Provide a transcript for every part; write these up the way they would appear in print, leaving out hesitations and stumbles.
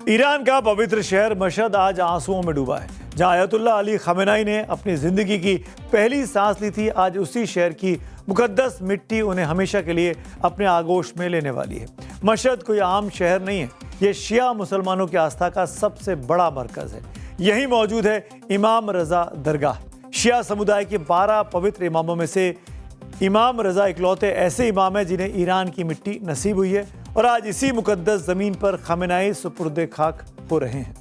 Iran का पवित्र शहर मशहद आज आंसुओं में डूबा है। जहां अयतुल्लाह अली खमेनी ने अपनी जिंदगी की पहली सांस ली थी, आज उसी शहर की मुकद्दस मिट्टी उन्हें हमेशा के लिए अपने आगोश में लेने वाली है। मशहद कोई आम शहर नहीं है, ये शिया मुसलमानों की आस्था का सबसे बड़ा मरकज है। यहीं मौजूद है इमाम रजा दरगाह। शिया समुदाय के 12 पवित्र इमामों में से इमाम रजा इकलौते ऐसे इमाम हैं जिन्हें ईरान की मिट्टी नसीब हुई है और आज इसी मुकद्दस ज़मीन पर खमेनी सुपुर्दे खाक हो रहे हैं।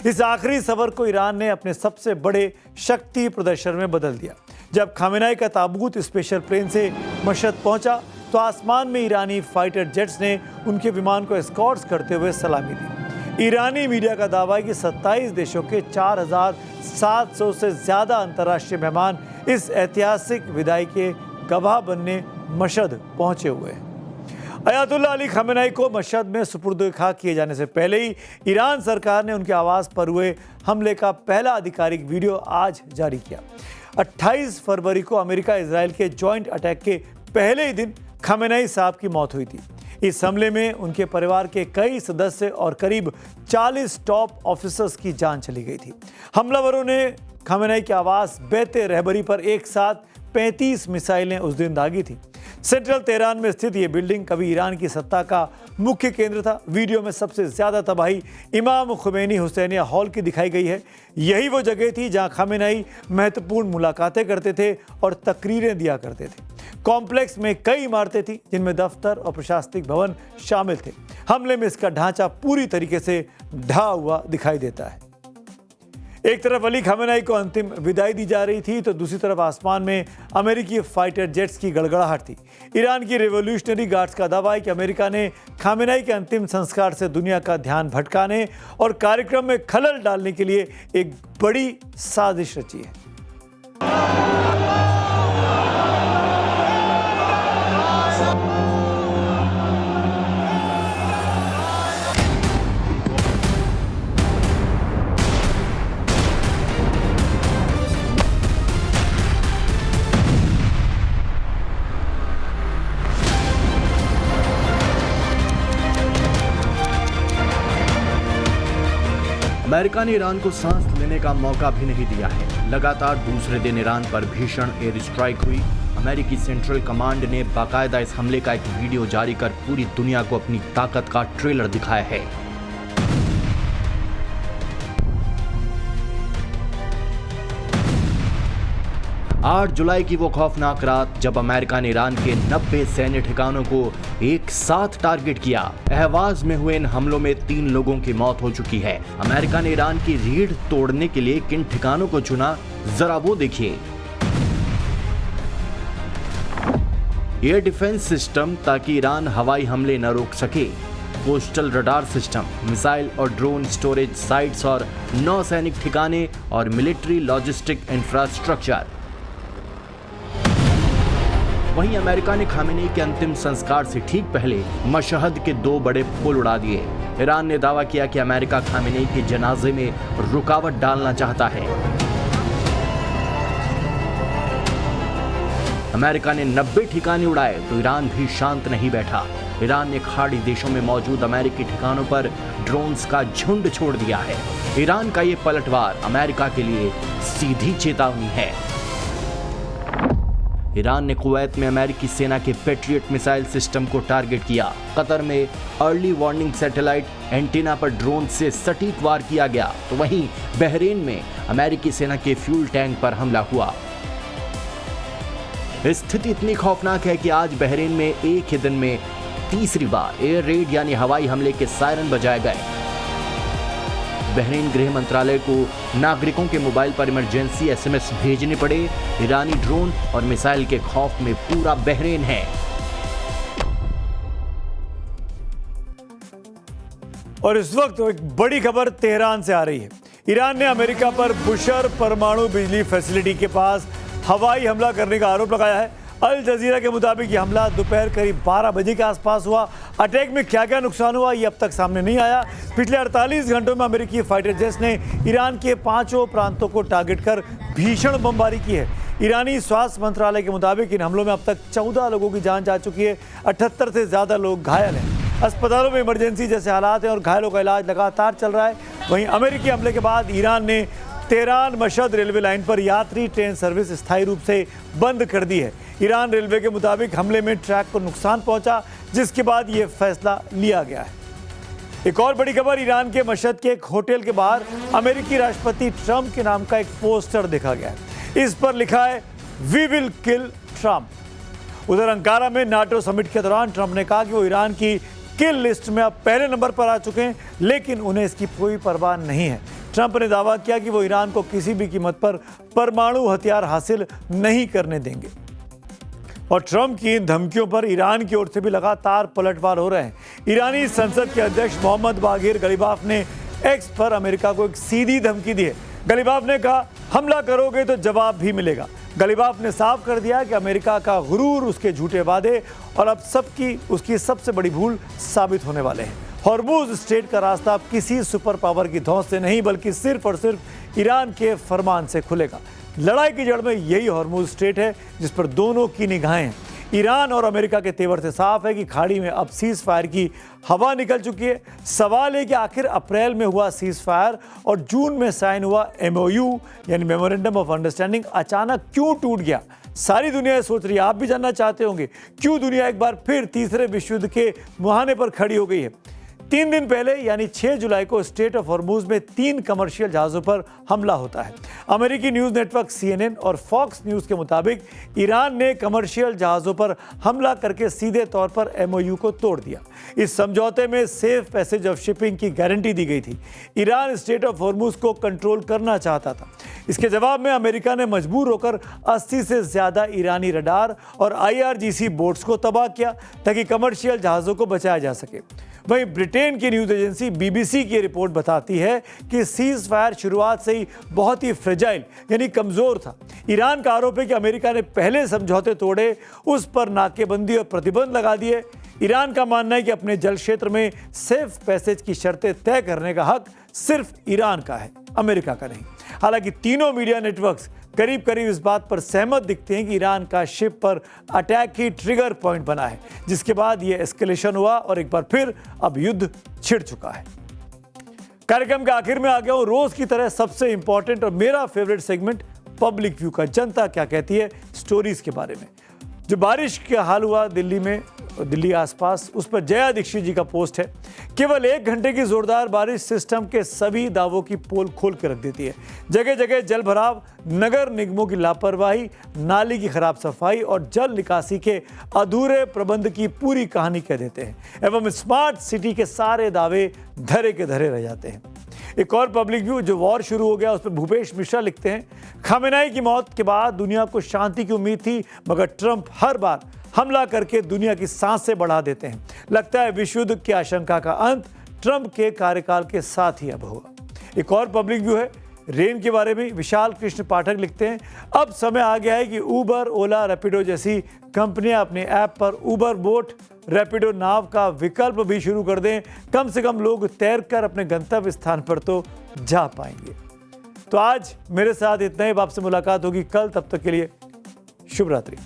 इस आखिरी सफर को ईरान ने अपने सबसे बड़े शक्ति प्रदर्शन में बदल दिया। जब खमेनी का ताबूत स्पेशल प्लेन से मशहद पहुंचा तो आसमान में ईरानी फाइटर जेट्स ने उनके विमान को एस्कॉर्ट्स करते हुए सलामी दी। ईरानी मीडिया का दावा है कि 27 देशों के 4700 से ज़्यादा अंतर्राष्ट्रीय मेहमान इस ऐतिहासिक विदाई के गवाह बनने मशहद पहुंचे हुए हैं। अयतुल्लाह अली खमेनी को मशहद में सुपुर्द खाक किए जाने से पहले ही ईरान सरकार ने उनके आवास पर हुए हमले का पहला आधिकारिक वीडियो आज जारी किया। 28 फरवरी को अमेरिका इजराइल के जॉइंट अटैक के पहले ही दिन खमेनी साहब की मौत हुई थी। इस हमले में उनके परिवार के कई सदस्य और करीब 40 टॉप ऑफिसर्स की जान चली गई थी। हमलावरों ने खमेनी के आवास बैते रहबरी पर एक साथ 35 मिसाइलें उस दिन दागी थी। सेंट्रल तेहरान में स्थित ये बिल्डिंग कभी ईरान की सत्ता का मुख्य केंद्र था। वीडियो में सबसे ज्यादा तबाही इमाम खुमैनी हुसैनिया हॉल की दिखाई गई है। यही वो जगह थी जहां खमेनी महत्वपूर्ण मुलाकातें करते थे और तकरीरें दिया करते थे। कॉम्प्लेक्स में कई इमारतें थी जिनमें दफ्तर और प्रशासनिक भवन शामिल थे। हमले में इसका ढांचा पूरी तरीके से ढहा हुआ दिखाई देता है। एक तरफ अली खमेनी को अंतिम विदाई दी जा रही थी तो दूसरी तरफ आसमान में अमेरिकी फाइटर जेट्स की गड़गड़ाहट थी। ईरान की रिवॉल्यूशनरी गार्ड्स का दावा है कि अमेरिका ने खमेनी के अंतिम संस्कार से दुनिया का ध्यान भटकाने और कार्यक्रम में खलल डालने के लिए एक बड़ी साजिश रची है। अमेरिका ने ईरान को सांस लेने का मौका भी नहीं दिया है। लगातार दूसरे दिन ईरान पर भीषण एयर स्ट्राइक हुई। अमेरिकी सेंट्रल कमांड ने बाकायदा इस हमले का एक वीडियो जारी कर पूरी दुनिया को अपनी ताकत का ट्रेलर दिखाया है। आठ जुलाई की वो खौफनाक रात जब अमेरिका ने ईरान के 90 सैन्य ठिकानों को एक साथ टारगेट किया। अहवाज में हुए इन हमलों में 3 लोगों की मौत हो चुकी है। अमेरिका ने ईरान की रीढ़ तोड़ने के लिए किन ठिकानों को चुना, जरा वो देखिए। एयर डिफेंस सिस्टम ताकि ईरान हवाई हमले न रोक सके, कोस्टल रडार सिस्टम, मिसाइल और ड्रोन स्टोरेज साइट्स और नौसैनिक ठिकाने और मिलिट्री लॉजिस्टिक इंफ्रास्ट्रक्चर। वहीं अमेरिका ने खमेनी के अंतिम संस्कार से ठीक पहले मशहद के 2 बड़े पुल उड़ा दिए। ईरान ने दावा किया कि अमेरिका खमेनी के जनाजे में रुकावट डालना चाहता है। अमेरिका ने 90 ठिकाने उड़ाए तो ईरान भी शांत नहीं बैठा। ईरान ने खाड़ी देशों में मौजूद अमेरिकी ठिकानों पर ड्रोन्स का झुंड छोड़ दिया है। ईरान का ये पलटवार अमेरिका के लिए सीधी चेतावनी है। ईरान ने कुवैत में अमेरिकी सेना के पैट्रियट मिसाइल सिस्टम को टारगेट किया। कतर में अर्ली वार्निंग सैटेलाइट एंटीना पर ड्रोन से सटीक वार किया गया। तो वहीं बहरीन में अमेरिकी सेना के फ्यूल टैंक पर हमला हुआ। स्थिति इतनी खौफनाक है कि आज बहरीन में एक ही दिन में तीसरी बार एयर रेड यानी हवाई हमले के सायरन बजाए गए। बहरीन गृह मंत्रालय को नागरिकों के मोबाइल पर इमरजेंसी SMS भेजने पड़े। ईरानी ड्रोन और मिसाइल के खौफ में पूरा बहरीन है। और इस वक्त एक बड़ी खबर तेहरान से आ रही है। ईरान ने अमेरिका पर बुशर परमाणु बिजली फैसिलिटी के पास हवाई हमला करने का आरोप लगाया है। अल जजीरा के मुताबिक यह हमला दोपहर करीब 12 बजे के आसपास हुआ। अटैक में क्या क्या नुकसान हुआ ये अब तक सामने नहीं आया। पिछले 48 घंटों में अमेरिकी फाइटर जेट्स ने ईरान के 5 प्रांतों को टारगेट कर भीषण बमबारी की है। ईरानी स्वास्थ्य मंत्रालय के मुताबिक इन हमलों में अब तक 14 लोगों की जान जा चुकी है। 78 से ज्यादा लोग घायल हैं। अस्पतालों में इमरजेंसी जैसे हालात हैं और घायलों का इलाज लगातार चल रहा है। वहीं अमेरिकी हमले के बाद ईरान ने तेहरान मशहद रेलवे लाइन पर यात्री ट्रेन सर्विस स्थायी रूप से बंद कर दी है। ईरान रेलवे के मुताबिक हमले में ट्रैक को नुकसान पहुंचा, जिसके बाद ये फैसला लिया गया है। एक और बड़ी खबर, ईरान के मशहद के एक होटल के बाहर अमेरिकी राष्ट्रपति ट्रंप के नाम का एक पोस्टर देखा गया है। इस पर लिखा है वी विल किल ट्रंप। उधर अंकारा में नाटो समिट के दौरान ट्रंप ने कहा कि वो ईरान की किल लिस्ट में अब पहले नंबर पर आ चुके हैं, लेकिन उन्हें इसकी कोई परवाह नहीं है। ट्रंप ने दावा किया कि वो ईरान को किसी भी कीमत पर परमाणु हथियार हासिल नहीं करने देंगे। और ट्रंप की इन धमकियों पर ईरान की ओर से भी लगातार पलटवार हो रहे हैं। ईरानी संसद के अध्यक्ष मोहम्मद बागिर गलीबाफ ने एक्स पर अमेरिका को एक सीधी धमकी दी है। गलीबाफ ने कहा, हमला करोगे तो जवाब भी मिलेगा। गलीबाफ ने साफ कर दिया कि अमेरिका का गुरूर, उसके झूठे वादे और अब उसकी सबसे बड़ी भूल साबित होने वाले हैं। हॉर्मुज स्ट्रेट का रास्ता अब किसी सुपर पावर की धौंस से नहीं, बल्कि सिर्फ और सिर्फ ईरान के फरमान से खुलेगा। लड़ाई की जड़ में यही हॉर्मुज स्ट्रेट है, जिस पर दोनों की निगाहें हैं। ईरान और अमेरिका के तेवर से साफ है कि खाड़ी में अब सीज फायर की हवा निकल चुकी है। सवाल है कि आखिर अप्रैल में हुआ सीज फायर और जून में साइन हुआ MOU यानी मेमोरेंडम ऑफ अंडरस्टैंडिंग अचानक क्यों टूट गया। सारी दुनिया सोच रही है, आप भी जानना चाहते होंगे, क्यों दुनिया एक बार फिर तीसरे विश्व युद्ध के मुहाने पर खड़ी हो गई है। 3 दिन पहले यानी 6 जुलाई को स्ट्रेट ऑफ हॉर्मुज में 3 कमर्शियल जहाज़ों पर हमला होता है। अमेरिकी न्यूज़ नेटवर्क CNN और फॉक्स न्यूज़ के मुताबिक ईरान ने कमर्शियल जहाज़ों पर हमला करके सीधे तौर पर MOU को तोड़ दिया। इस समझौते में सेफ पैसेज ऑफ शिपिंग की गारंटी दी गई थी। ईरान स्ट्रेट ऑफ हॉर्मुज को कंट्रोल करना चाहता था। इसके जवाब में अमेरिका ने मजबूर होकर 80 से ज़्यादा ईरानी रडार और IRGC बोट्स को तबाह किया ताकि कमर्शियल जहाज़ों को बचाया जा सके। वहीं ब्रिटेन की न्यूज़ एजेंसी BBC की रिपोर्ट बताती है कि सीज फायर शुरुआत से ही बहुत ही फ्रेजाइल यानी कमज़ोर था। ईरान का आरोप है कि अमेरिका ने पहले समझौते तोड़े, उस पर नाकेबंदी और प्रतिबंध लगा दिए। ईरान का मानना है कि अपने जल क्षेत्र में सेफ पैसेज की शर्तें तय करने का हक सिर्फ ईरान का है, अमेरिका का नहीं। हालांकि तीनों मीडिया नेटवर्क्स करीब करीब इस बात पर सहमत दिखते हैं कि ईरान का शिप पर अटैक ही ट्रिगर पॉइंट बना है, जिसके बाद ये एस्केलेशन हुआ और एक बार फिर अब युद्ध छिड़ चुका है। कार्यक्रम के आखिर में आ गया हूं रोज की तरह सबसे इंपॉर्टेंट और मेरा फेवरेट सेगमेंट पब्लिक व्यू का, जनता क्या कहती है स्टोरीज के बारे में। जो बारिश का हाल हुआ दिल्ली में, दिल्ली आसपास, उस पर जया दीक्षित जी का पोस्ट है। केवल 1 घंटे की जोरदार बारिश सिस्टम के सभी दावों की पोल खोल कर रख देती है। जगह जगह जल भराव, नगर निगमों की लापरवाही, नाली की खराब सफाई और जल निकासी के अधूरे प्रबंध की पूरी कहानी कह देते हैं एवं स्मार्ट सिटी के सारे दावे धरे के धरे रह जाते हैं। एक और पब्लिक व्यू जो वॉर शुरू हो गया, उस पर भूपेश मिश्रा लिखते हैं, खमेनाई की मौत के बाद दुनिया को शांति की उम्मीद थी, मगर ट्रंप हर बार हमला करके दुनिया की सांसें बढ़ा देते हैं। लगता है विश्व युद्ध की आशंका का अंत ट्रंप के कार्यकाल के साथ ही अब होगा। एक और पब्लिक व्यू है रेन के बारे में, विशाल कृष्ण पाठक लिखते हैं, अब समय आ गया है कि उबर, ओला, रैपिडो जैसी कंपनियां अपने ऐप पर उबर बोट, रैपिडो नाव का विकल्प भी शुरू कर दें। कम से कम लोग तैरकर अपने गंतव्य स्थान पर तो जा पाएंगे। तो आज मेरे साथ इतना ही, आपसे मुलाकात होगी कल, तब तक के लिए शुभ रात्रि।